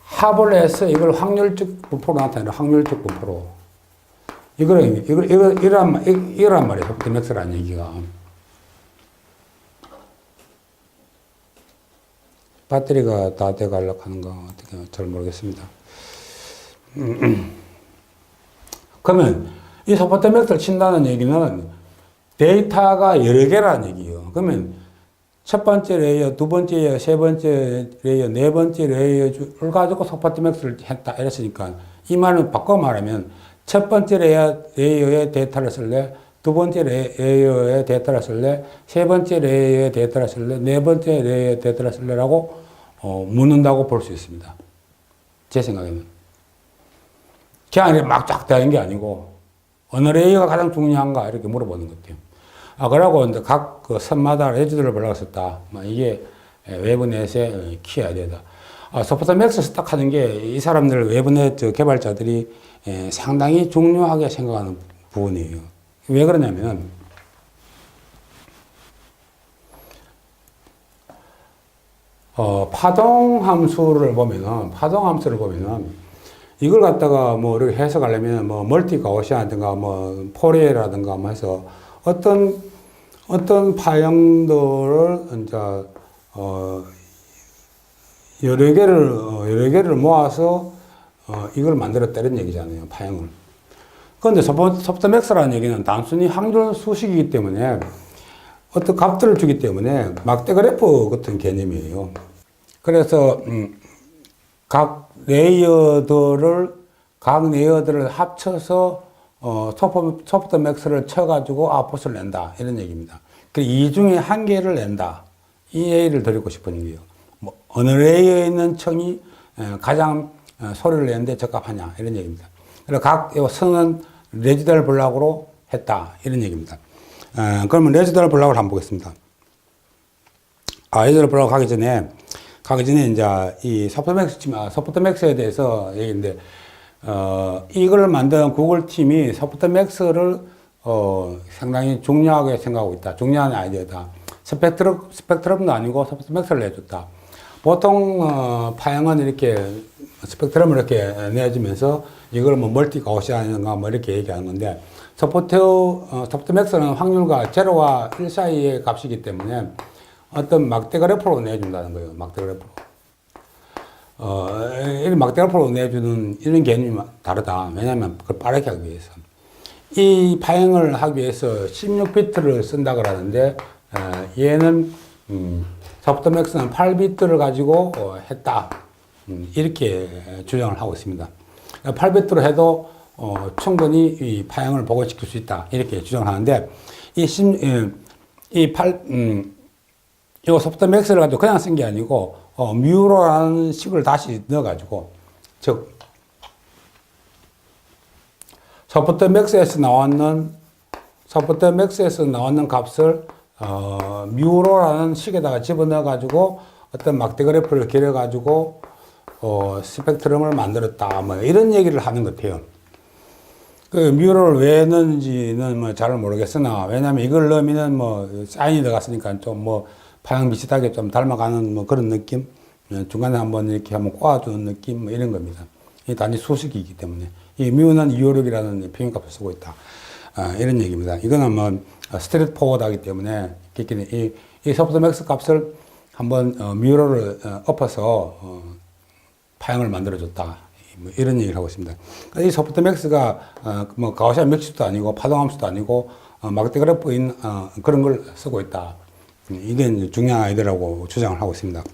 합을 해서 이걸 확률적 분포로 나타내는 확률적 분포로. 이란 말이에요. 소프트맥스라는 얘기가. 배터리가 다 돼가려고 하는 거 어떻게 잘 모르겠습니다. 그러면 이 소프트맥스를 친다는 얘기는 데이터가 여러 개라는 얘기예요. 그러면 첫 번째 레이어, 두 번째 레이어, 세 번째 레이어, 네 번째 레이어를 가지고 소프트맥스를 했다 이랬으니까 이 말은 바꿔 말하면 첫 번째 레이어의 데이터를 쓸래, 두 번째 레이어의 데이터를 쓸래, 세 번째 레이어의 데이터를 쓸래, 네 번째 레이어의 데이터를 쓸래라고 묻는다고 볼 수 있습니다. 제 생각에는. 그냥 막 쫙 되는 게 아니고 어느 레이어가 가장 중요한가 이렇게 물어보는 것 같아요. 그러고 이제 각 그 선마다 레지드를 불러왔었다. 이게 웨이브넷의 키아이디어다. 소프트맥스에서 딱 하는 게 이 사람들 웨이브넷 개발자들이 상당히 중요하게 생각하는 부분이에요. 왜 그러냐면 파동 함수를 보면은 이걸 갖다가 뭐 이렇게 해석하려면 뭐 멀티 가우시안이라든가 뭐 포리에라든가 뭐 해서 어떤 파형들을 이제 여러 개를 모아서 이걸 만들었다 이런 얘기잖아요. 파형을. 그런데 소프트맥스라는 얘기는 단순히 확률 수식이기 때문에 어떤 값들을 주기 때문에 막대 그래프 같은 개념이에요. 그래서 각 레이어들을 합쳐서 소프트맥스를 쳐가지고 아웃풋을 낸다 이런 얘기입니다. 그 이 중에 한 개를 낸다 이 얘기를 드리고 싶은 얘기예요. 뭐 어느 레이어에 있는 층이 가장 소리를 내는데 적합하냐 이런 얘기입니다. 그래서 각 선은 레지덜 블록으로 했다 이런 얘기입니다. 그러면 레지덜 블록을 한번 보겠습니다. 레지덜 블록 가기 전에 이제 이 소프트맥스에 대해서 얘기인데 이걸 만든 구글 팀이 소프트맥스를 상당히 중요하게 생각하고 있다. 중요한 아이디어다. 스펙트럼도 아니고 소프트맥스를 내줬다. 보통 파형은 이렇게 스펙트럼을 이렇게 내주면서 이걸 뭐 멀티 가우시안인가 뭐 이렇게 얘기하는 건데 소프트맥스는 확률과 0와 1 사이의 값이기 때문에 어떤 막대 그래프로 내준다는 거예요. 막대 그래프로. 이런 막대 그래프로 내주는 이런 개념이 다르다. 왜냐하면 그걸 빠르게 하기 위해서. 이 파형을 하기 위해서 16비트를 쓴다 그러는데 얘는 소프트맥스는 8비트를 가지고 했다. 이렇게 주장을 하고 있습니다. 8비트로 해도 충분히 이 파형을 복원시킬 수 있다. 이렇게 주장을 하는데 이 소프트맥스를 가지고 그냥 쓴 게 아니고 뮤로라는 식을 다시 넣어가지고 즉 소프트맥스에서 나왔는 값을 뮤로라는 식에다가 집어넣어가지고 어떤 막대 그래프를 그려가지고 스펙트럼을 만들었다. 뭐 이런 얘기를 하는 것 같아요. 그 뮤로를 왜 넣는지는 뭐 잘 모르겠으나 왜냐하면 이걸 넣으면 뭐 사인이 들어갔으니까 좀 뭐 파형 비슷하게 좀 닮아가는 뭐 그런 느낌, 중간에 한번 이렇게 한번 꼬아주는 느낌 뭐 이런 겁니다. 이 단지 수식이기 때문에 이 뮤는 256이라는 표현값을 쓰고 있다. 이런 얘기입니다. 이거는 뭐 스트레이트 포워드하기 때문에 이 소프트맥스 값을 한번 뮤로를 엎어서 파형을 만들어줬다. 뭐 이런 얘기를 하고 있습니다. 이 소프트맥스가 뭐 가우시안 맥시도 아니고 파동함수도 아니고 막대 그래프인 그런 걸 쓰고 있다. 이게 중요한 아이디어라고 주장을 하고 있습니다.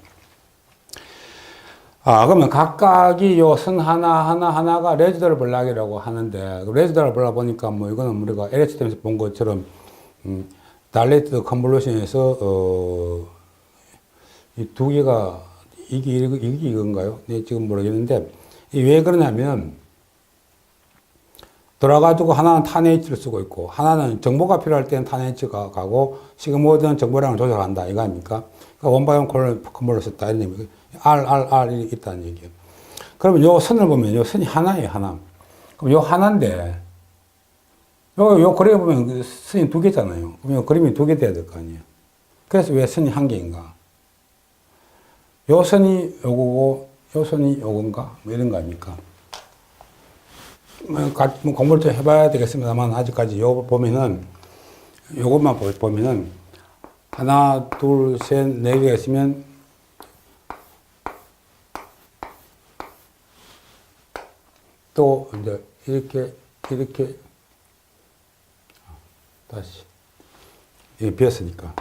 그러면 각각이 요 선 하나가 레지덜 블록이라고 하는데, 레지덜 블록 보니까 뭐 이거는 우리가 LHTM에서 본 것처럼, 다일레이티드 컨볼루션에서, 이 두 개가, 이게 이건가요? 네, 지금 모르겠는데, 왜 그러냐면, 돌아가지고 하나는 턴H를 쓰고 있고, 하나는 정보가 필요할 때는 턴H가 가고, 지금 모든 정보량을 조절한다. 이거 아닙니까? 그러니까 원바이원 콤보를 썼다. 이런 의미. RRR이 있다는 얘기예요. 그러면 요 선을 보면 요 선이 하나예요, 하나. 그럼 요 하나인데, 요 그림에 보면 선이 두 개잖아요. 그러면 그림이 두 개 돼야 될 거 아니에요. 그래서 왜 선이 한 개인가? 요 선이 요거고, 요 선이 요건가? 뭐 이런 거 아닙니까? 뭐 공부를 좀 해봐야 되겠습니다만, 아직까지 요 보면은, 요것만 보면은, 하나, 둘, 셋, 네 개가 있으면, 또, 이제, 이렇게, 다시, 이게 비었으니까.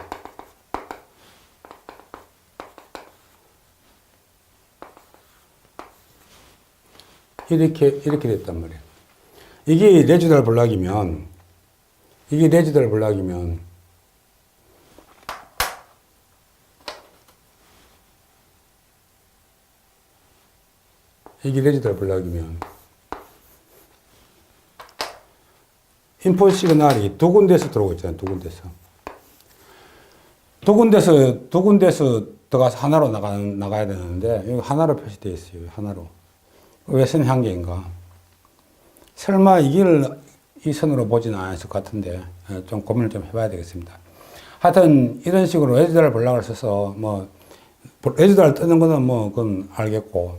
이렇게 됐단 말이에요. 이게 레지덜 블록이면, 이게 레지덜 블록이면, 인풋 시그널이 두 군데서 들어오고 있잖아요. 두 군데서 들어가서 하나로 나가야 되는데, 여기 하나로 표시되어 있어요. 하나로. 왜 선이 한 개인가? 설마 이 선으로 보지는 않았을 것 같은데, 좀 고민을 좀 해봐야 되겠습니다. 하여튼, 이런 식으로 레지덜 블록을 써서, 뭐, 레지덜 뜨는 거는 뭐, 그건 알겠고,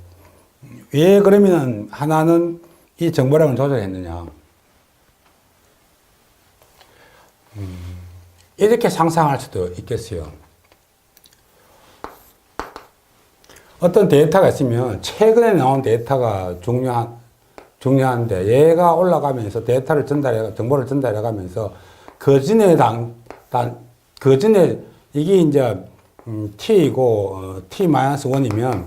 왜 그러면 하나는 이 정보량을 조절했느냐? 이렇게 상상할 수도 있겠어요. 어떤 데이터가 있으면 최근에 나온 데이터가 중요한데 얘가 올라가면서 데이터를 정보를 전달해 가면서 그 전에 이게 이제 t이고 t-1이면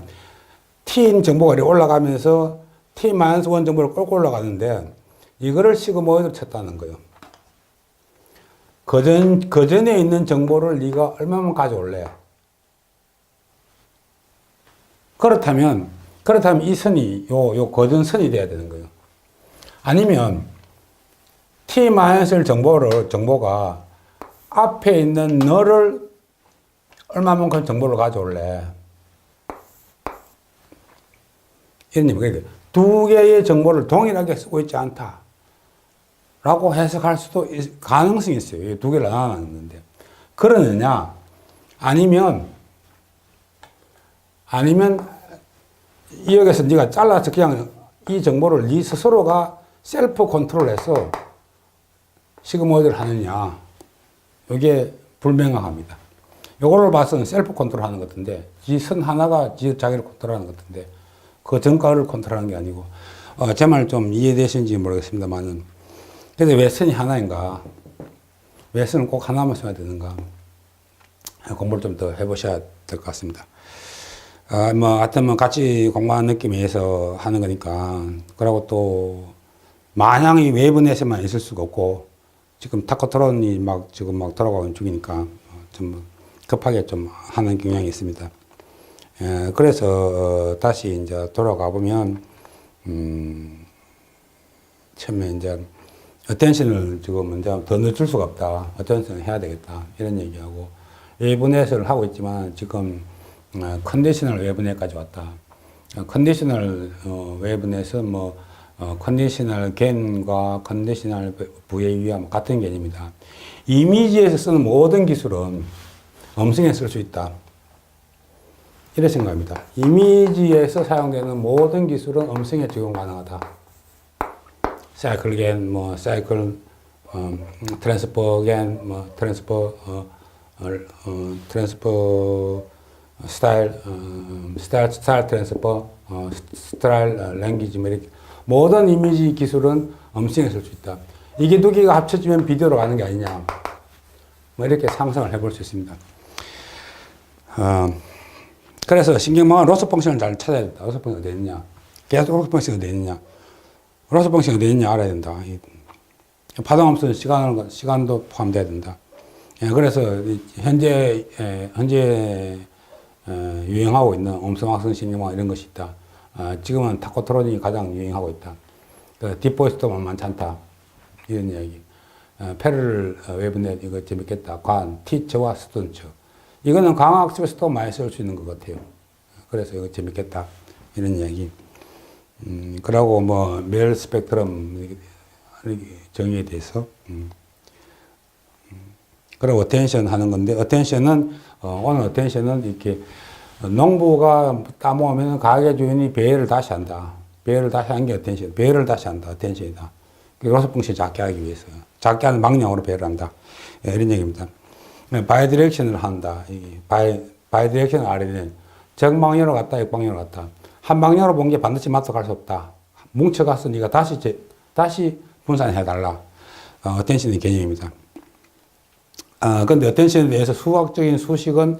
t인 정보가 이렇게 올라가면서 t-1 정보를 끌고 올라가는데 이거를 시그모이드로 쳤다는 거예요. 그 전에 있는 정보를 네가 얼마만 가져올래? 그렇다면 이 선이 요 거전선이 돼야 되는 거예요. 아니면 t-을 정보가 앞에 있는 너를 얼마만큼 정보를 가져올래? 이런 얘기. 두 개의 정보를 동일하게 쓰고 있지 않다. 라고 해석할 수도 가능성이 있어요. 두 개를 나눠놨는데. 그러느냐? 아니면 이 여기서 네가 잘라서 그냥 이 정보를 네 스스로가 셀프 컨트롤해서 시그모이드를 하느냐. 이게 불명확합니다. 요거를 봐서는 셀프 컨트롤 하는 것 같은데, 이 선 하나가 자기를 컨트롤하는 것 같은데, 그 전과를 컨트롤하는 게 아니고, 제 말 좀 이해되시는지 모르겠습니다만은, 근데 왜 선이 하나인가? 왜 선을 꼭 하나만 써야 되는가? 공부를 좀 더 해보셔야 될 것 같습니다. 하여튼 같이 공부하는 느낌에서 하는 거니까, 그러고 또, 마냥 이 외부 내에서만 있을 수가 없고, 지금 타코트론이 지금 돌아가는 중이니까, 좀 급하게 좀 하는 경향이 있습니다. 그래서, 다시 이제 돌아가 보면, 처음에 이제, 어텐션을 지금 이제 더 늦출 수가 없다. 어텐션을 해야 되겠다. 이런 얘기하고, 외부넷을 하고 있지만, 지금, 컨디셔널 외부넷까지 왔다. 컨디셔널 외부넷은 컨디셔널 겐과 컨디셔널 VA와 같은 개념이다. 이미지에서 쓰는 모든 기술은 음성에 쓸 수 있다. 이런 생각입니다. 이미지에서 사용되는 모든 기술은 음성에 적용 가능하다. 사이클 겐, 사이클, 트랜스퍼 겐, 트랜스퍼 스타일 트랜스퍼, 스타일 랭귀지, 이렇게 모든 이미지 기술은 음성에 쓸 수 있다. 이게 두 개가 합쳐지면 비디오로 가는 게 아니냐. 이렇게 상상을 해볼 수 있습니다. 그래서 신경망은 로스 펑션을 잘 찾아야 된다. 로스 펑션이 어디 있느냐. 계속 로스 펑션이 어디 있느냐. 로스 펑션이 어디 있느냐 알아야 된다. 파동함수는 시간도 포함돼야 된다. 그래서 현재 유행하고 있는 음성학습 신경망 이런 것이 있다. 지금은 타코트론이 가장 유행하고 있다. 딥보이스도 만만치 않다. 이런 이야기. 페럴 웨브넷 이거 재밌겠다. 관, 티처와 스톤처. 이거는 강학습에서도 많이 쓸 수 있는 것 같아요. 그래서 이거 재밌겠다. 이런 이야기. 그러고 멜 스펙트럼 정의에 대해서. 그리고 어텐션 하는 건데, 오늘 어텐션은 이렇게 농부가 따모으면 가게 주인이 배열을 다시 한다. 배열을 다시 한 게 어텐션. 배열을 다시 한다. 어텐션이다. 로스 펑션 작게 하기 위해서. 작게 하는 방향으로 배열을 한다. 이런 얘기입니다. 바이디렉션을 한다. 바이디렉션을 알아내는 정방향으로 갔다, 역방향으로 갔다. 한 방향으로 본 게 반드시 맞서 갈 수 없다. 뭉쳐가서 네가 다시 분산해달라. 어텐션의 개념입니다. 근데 어텐션에 대해서 수학적인 수식은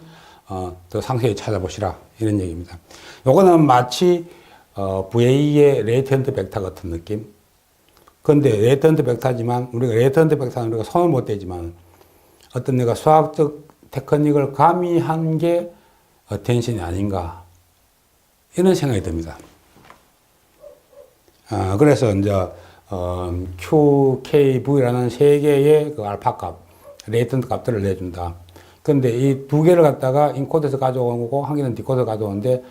더 상세히 찾아보시라. 이런 얘기입니다. 요거는 마치 VA의 레이턴트 벡터 같은 느낌. 근데 레이턴트 벡터지만 레이턴트 벡터는 우리가 손을 못 대지만 어떤 내가 수학적 테크닉을 가미한 게 어텐션이 아닌가. 이런 생각이 듭니다. 그래서 이제 Q, K, V라는 세 개의 그 알파 값, 레이턴트 값들을 내준다. 근데 이 두 개를 갖다가 인코드에서 가져오고 한 개는 디코드에서 가져오는데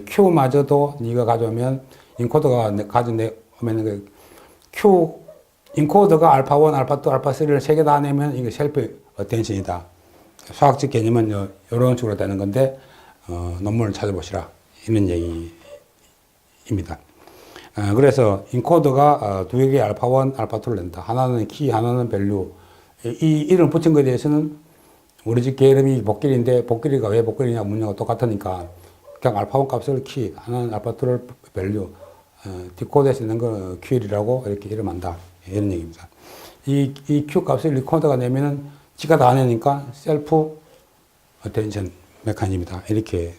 Q마저도 네가 가져오면 인코드가 가져오면 Q 인코드가 알파 1, 알파 2, 알파 3를 세 개 다 내면 이게 셀프 어텐션이다. 수학적 개념은 이런 식으로 되는 건데 논문을 찾아보시라. 이런 얘기입니다. 그래서 인코드가 두 개의 알파 1, 알파 2를 낸다. 하나는 키, 하나는 밸류. 이 이름 붙인 것에 대해서는 우리 집 개 이름이 복길인데 복길이가 왜 복길이냐 문제가 똑같으니까 그냥 알파 1 값을 키, 하나는 알파 2를 밸류 디코드에서 있는 거 QL이라고 이렇게 이름한다. 이런 얘기입니다. 이 Q 값을 리코더가 내면은 지가 다 내니까 셀프 어텐션 메커니즘이다. 이렇게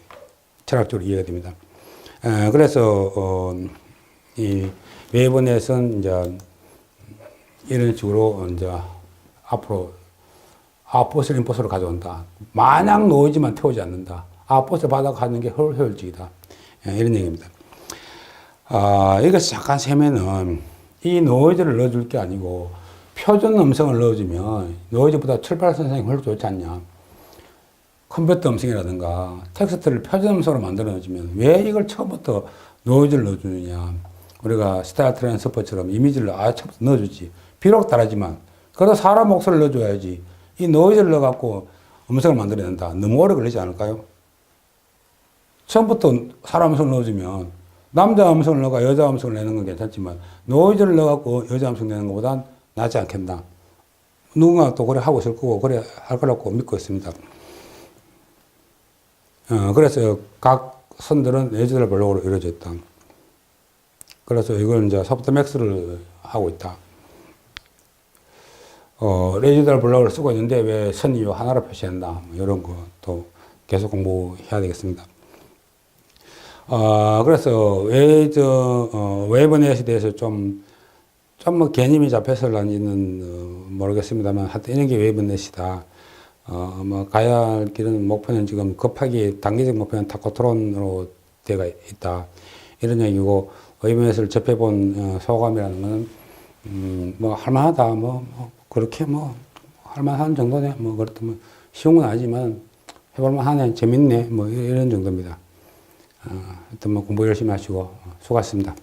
철학적으로 이해가 됩니다. 그래서 이 웨이브넷은 이제 이런 식으로 이제 앞으로 아웃풋을 인풋으로 가져온다. 마냥 노이즈만 태우지 않는다. 아웃풋을 받아가는 게 효율적이다. 이런 얘기입니다. 이것을 잠깐 세면은 이 노이즈를 넣어줄 게 아니고 표준 음성을 넣어주면 노이즈보다 출발 선생이 훨씬 좋지 않냐. 컴퓨터 음성이라든가 텍스트를 표준 음성으로 만들어 넣어주면 왜 이걸 처음부터 노이즈를 넣어주느냐. 우리가 스타일 트랜스퍼처럼 이미지를 처음부터 넣어주지. 비록 다르지만 그래도 사람 목소리를 넣어줘야지. 이 노이즈를 넣어갖고 음성을 만들어낸다. 너무 오래 걸리지 않을까요? 처음부터 사람 음성을 넣어주면 남자 음성을 넣어가 여자 음성을 내는 건 괜찮지만 노이즈를 넣어갖고 여자 음성 내는 것보단 낫지 않겠나. 누군가 또 그래 하고 있을 거고 그래 할 거라고 믿고 있습니다. 그래서 각 선들은 레지더럴 블록으로 이루어져 있다. 그래서 이걸 이제 소프트맥스를 하고 있다. 레지더럴 블록을 쓰고 있는데 왜 선 이유 하나로 표시한다. 뭐 이런 것도 계속 공부해야 되겠습니다. 그래서 웨이브넷에 대해서 좀 뭐 개념이 잡혀서는지는 모르겠습니다만 하여튼 이런 게 웨이브넷이다. 뭐 가야 할 길은 목표는 지금 급하게 단기적 목표는 타코트론으로 되어 있다. 이런 얘기고 웨이브넷을 접해본 소감이라는 거는 뭐 할만하다. 뭐 그렇게 뭐 할만한 정도네. 뭐 그렇다면 쉬운 건 아니지만 해볼만 하네. 재밌네. 뭐 이런 정도입니다. 하여튼 뭐 공부 열심히 하시고 수고하셨습니다.